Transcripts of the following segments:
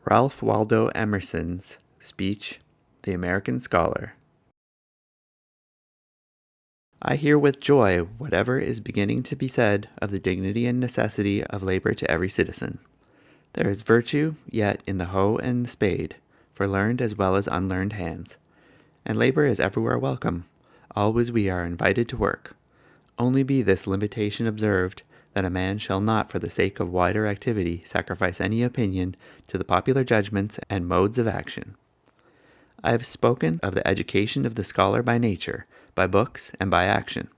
Ralph Waldo Emerson's speech, The American Scholar. I hear with joy whatever is beginning to be said of the dignity and necessity of labor to every citizen. There is virtue yet in the hoe and the spade, for learned as well as unlearned hands. And labor is everywhere welcome. Always we are invited to work. Only be this limitation observed, that a man shall not for the sake of wider activity sacrifice any opinion to the popular judgments and modes of action. I have spoken of the education of the scholar by nature, by books, and by action.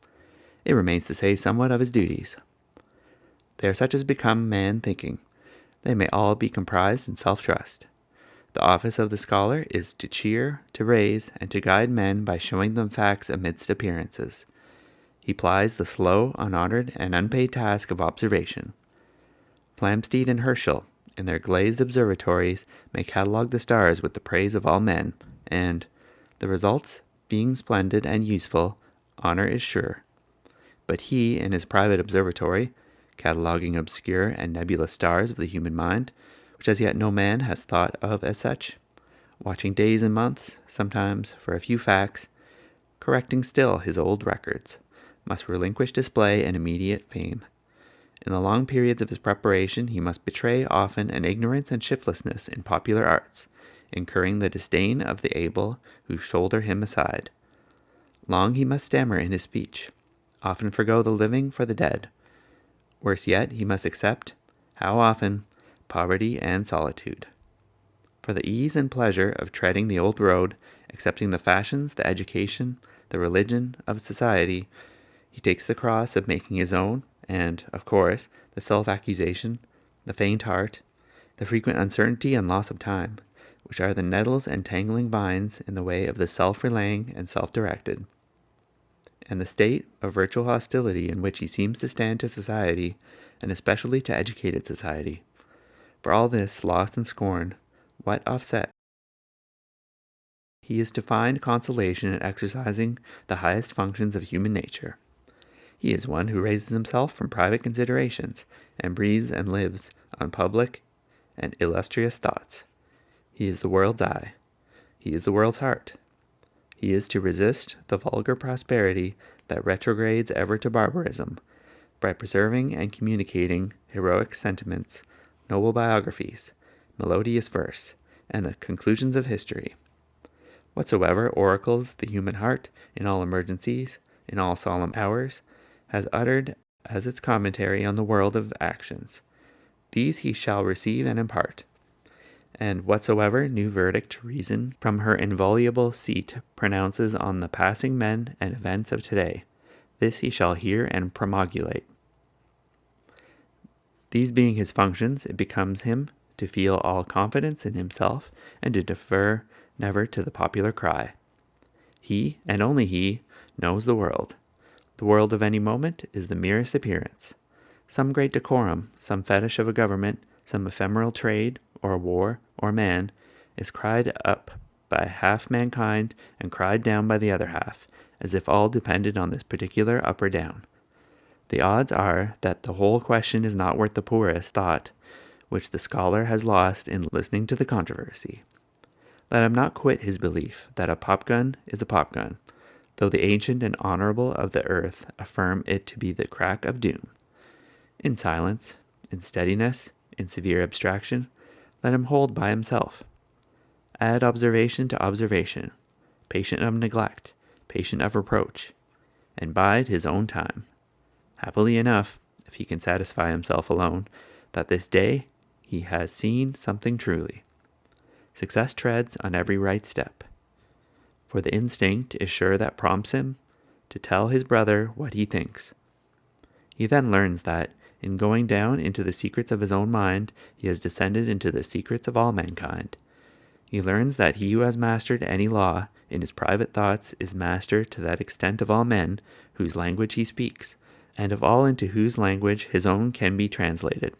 It remains to say somewhat of his duties. They are such as become man thinking. They may all be comprised in self-trust. The office of the scholar is to cheer, to raise, and to guide men by showing them facts amidst appearances. He plies the slow, unhonored, and unpaid task of observation. Flamsteed and Herschel, in their glazed observatories, may catalogue the stars with the praise of all men, and, the results being splendid and useful, honor is sure. But he, in his private observatory, cataloguing obscure and nebulous stars of the human mind, which as yet no man has thought of as such, watching days and months, sometimes for a few facts, correcting still his old records, must relinquish display and immediate fame. In the long periods of his preparation he must betray often an ignorance and shiftlessness in popular arts, incurring the disdain of the able who shoulder him aside. Long he must stammer in his speech, often forgo the living for the dead. Worse yet, he must accept, how often, poverty and solitude. For the ease and pleasure of treading the old road, accepting the fashions, the education, the religion of society, he takes the cross of making his own, and, of course, the self-accusation, the faint heart, the frequent uncertainty and loss of time, which are the nettles and tangling vines in the way of the self-relaying and self-directed. And the state of virtual hostility in which he seems to stand to society, and especially to educated society. For all this loss and scorn, what offset? He is to find consolation in exercising the highest functions of human nature. He is one who raises himself from private considerations, and breathes and lives on public and illustrious thoughts. He is the world's eye. He is the world's heart. He is to resist the vulgar prosperity that retrogrades ever to barbarism, by preserving and communicating heroic sentiments, noble biographies, melodious verse, and the conclusions of history. Whatsoever oracles the human heart, in all emergencies, in all solemn hours, has uttered as its commentary on the world of actions, these he shall receive and impart. And whatsoever new verdict reason from her inviolable seat pronounces on the passing men and events of today, this he shall hear and promulgate. These being his functions, it becomes him to feel all confidence in himself and to defer never to the popular cry. He, and only he, knows the world. The world of any moment is the merest appearance. Some great decorum, some fetish of a government, some ephemeral trade, or war, or man, is cried up by half mankind and cried down by the other half, as if all depended on this particular up or down. The odds are that the whole question is not worth the poorest thought which the scholar has lost in listening to the controversy. Let him not quit his belief that a popgun is a popgun, though the ancient and honorable of the earth affirm it to be the crack of doom. In silence, in steadiness, in severe abstraction, let him hold by himself. Add observation to observation, patient of neglect, patient of reproach, and bide his own time. Happily enough, if he can satisfy himself alone, that this day he has seen something truly. Success treads on every right step. For the instinct is sure that prompts him to tell his brother what he thinks. He then learns that, in going down into the secrets of his own mind, he has descended into the secrets of all mankind. He learns that he who has mastered any law in his private thoughts is master to that extent of all men whose language he speaks, and of all into whose language his own can be translated.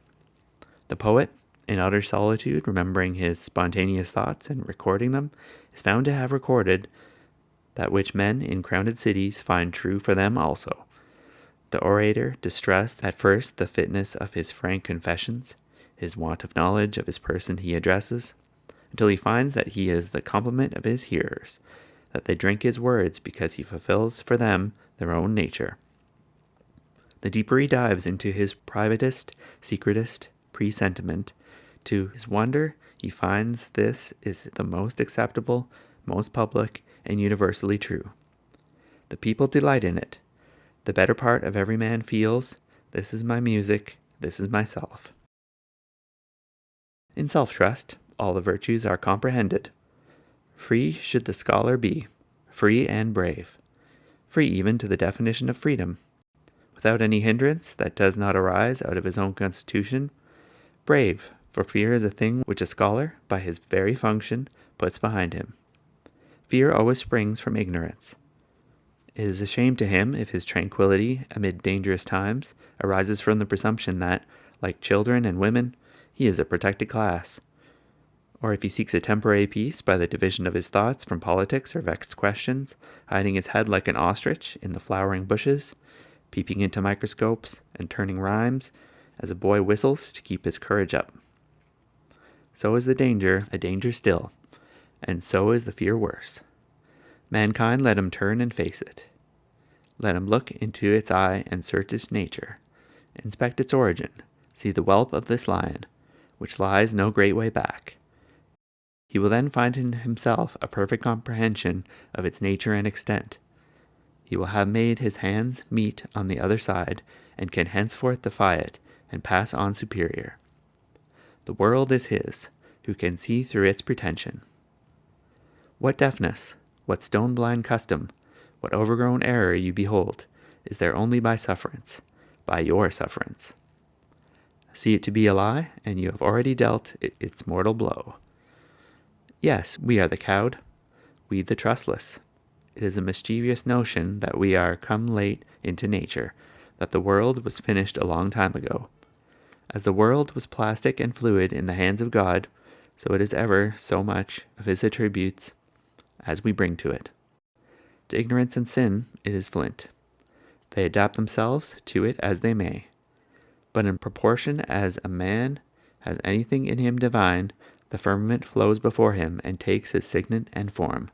The poet, in utter solitude, remembering his spontaneous thoughts and recording them, is found to have recorded that which men in crowded cities find true for them also. The orator, distressed at first the fitness of his frank confessions, his want of knowledge of his person he addresses, until he finds that he is the complement of his hearers, that they drink his words because he fulfills for them their own nature. The deeper he dives into his privatest, secretest presentiment, to his wonder he finds this is the most acceptable, most public, and universally true. The people delight in it. The better part of every man feels, this is my music, this is myself. In self-trust, all the virtues are comprehended. Free should the scholar be, free and brave, free even to the definition of freedom, without any hindrance that does not arise out of his own constitution, brave, for fear is a thing which a scholar, by his very function, puts behind him. Fear always springs from ignorance. It is a shame to him if his tranquility amid dangerous times arises from the presumption that, like children and women, he is a protected class, or if he seeks a temporary peace by the division of his thoughts from politics or vexed questions, hiding his head like an ostrich in the flowering bushes, peeping into microscopes and turning rhymes as a boy whistles to keep his courage up. So is the danger a danger still, and so is the fear worse. Mankind, let him turn and face it. Let him look into its eye and search its nature, inspect its origin, see the whelp of this lion, which lies no great way back. He will then find in himself a perfect comprehension of its nature and extent. He will have made his hands meet on the other side, and can henceforth defy it, and pass on superior. The world is his, who can see through its pretension. What deafness, what stone-blind custom, what overgrown error you behold, is there only by sufferance, by your sufferance. See it to be a lie, and you have already dealt it its mortal blow. Yes, we are the cowed, we the trustless. It is a mischievous notion that we are come late into nature, that the world was finished a long time ago. As the world was plastic and fluid in the hands of God, so it is ever so much of his attributes as we bring to it. To ignorance and sin it is flint. They adapt themselves to it as they may. But in proportion as a man has anything in him divine, the firmament flows before him and takes his signet and form.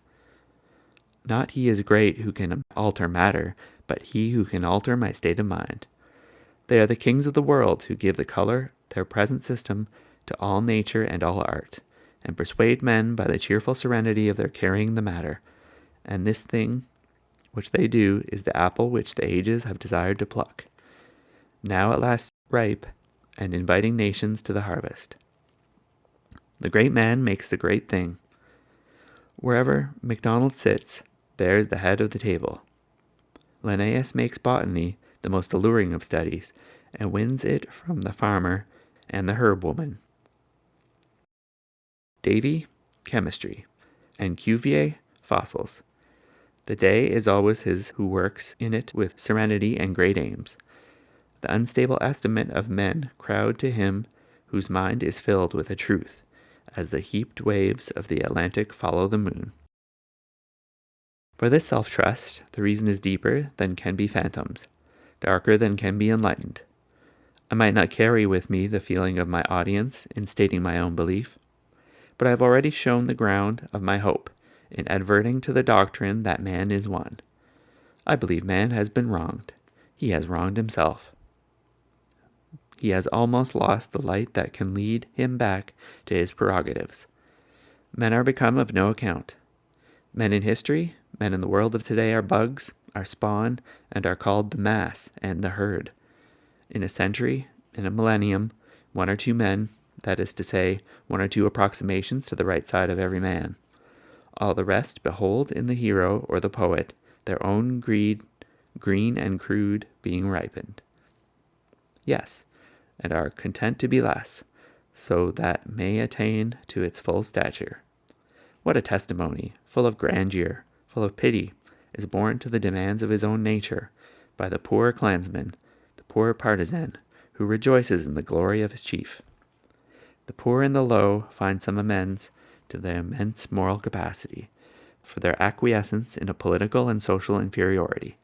Not he is great who can alter matter, but he who can alter my state of mind. They are the kings of the world who give the color, their present system, to all nature and all art, and persuade men by the cheerful serenity of their carrying the matter. And this thing which they do is the apple which the ages have desired to pluck, now at last ripe, and inviting nations to the harvest. The great man makes the great thing. Wherever MacDonald sits, there is the head of the table. Linnaeus makes botany the most alluring of studies, and wins it from the farmer and the herb woman. Davy, chemistry, and Cuvier, fossils. The day is always his who works in it with serenity and great aims. The unstable estimate of men crowd to him whose mind is filled with a truth, as the heaped waves of the Atlantic follow the moon. For this self-trust, the reason is deeper than can be fathomed, darker than can be enlightened. I might not carry with me the feeling of my audience in stating my own belief, but I have already shown the ground of my hope in adverting to the doctrine that man is one. I believe man has been wronged. He has wronged himself. He has almost lost the light that can lead him back to his prerogatives. Men are become of no account. Men in history, men in the world of today are bugs, are spawn, and are called the mass and the herd. In a century, in a millennium, one or two men, that is to say, one or two approximations to the right side of every man. All the rest behold in the hero or the poet their own greed, green and crude, being ripened. Yes, and are content to be less, so that may attain to its full stature. What a testimony, full of grandeur, full of pity, is borne to the demands of his own nature by the poor clansman, the poor partisan, who rejoices in the glory of his chief. The poor and the low find some amends to their immense moral capacity, for their acquiescence in a political and social inferiority.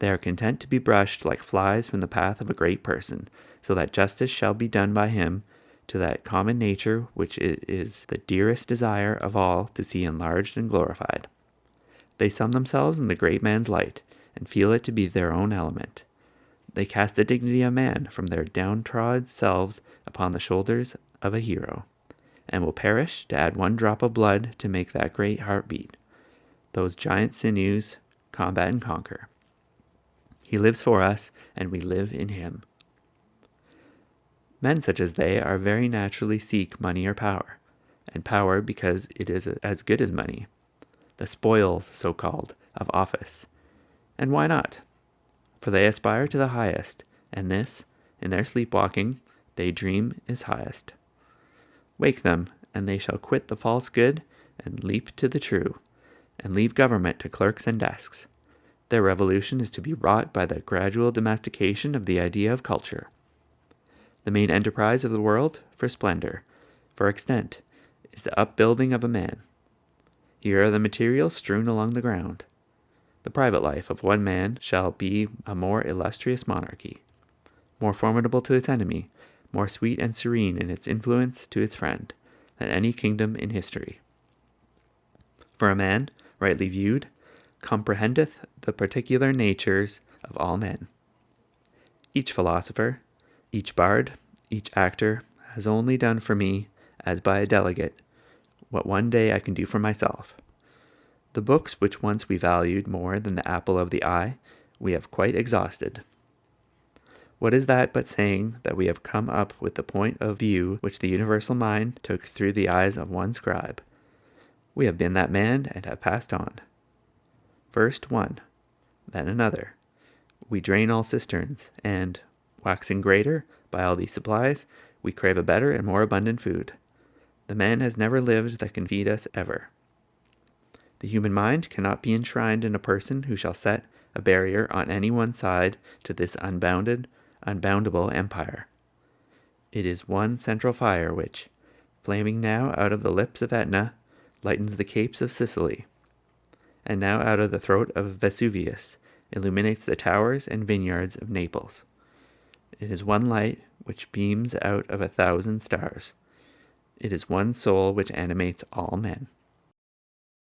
They are content to be brushed like flies from the path of a great person, so that justice shall be done by him to that common nature which it is the dearest desire of all to see enlarged and glorified. They sun themselves in the great man's light, and feel it to be their own element. They cast the dignity of man from their downtrodden selves upon the shoulders of a hero, and will perish to add one drop of blood to make that great heart beat. Those giant sinews combat and conquer. He lives for us, and we live in him. Men such as they are very naturally seek money or power, and power because it is as good as money, the spoils, so-called, of office. And why not? For they aspire to the highest, and this, in their sleepwalking, they dream is highest. Wake them, and they shall quit the false good, and leap to the true, and leave government to clerks and desks. Their revolution is to be wrought by the gradual domestication of the idea of culture. The main enterprise of the world, for splendor, for extent, is the upbuilding of a man. Here are the materials strewn along the ground. The private life of one man shall be a more illustrious monarchy, more formidable to its enemy, more sweet and serene in its influence to its friend, than any kingdom in history. For a man, rightly viewed, comprehendeth the particular natures of all men. Each philosopher, each bard, each actor has only done for me, as by a delegate, what one day I can do for myself. The books which once we valued more than the apple of the eye, we have quite exhausted. What is that but saying that we have come up with the point of view which the universal mind took through the eyes of one scribe? We have been that man and have passed on. First one, then another. We drain all cisterns, and, waxing greater by all these supplies, we crave a better and more abundant food. The man has never lived that can feed us ever. The human mind cannot be enshrined in a person who shall set a barrier on any one side to this unboundable empire. It is one central fire which, flaming now out of the lips of Etna, lightens the capes of Sicily, and now out of the throat of Vesuvius illuminates the towers and vineyards of Naples. It is one light which beams out of 1,000 stars. It is one soul which animates all men.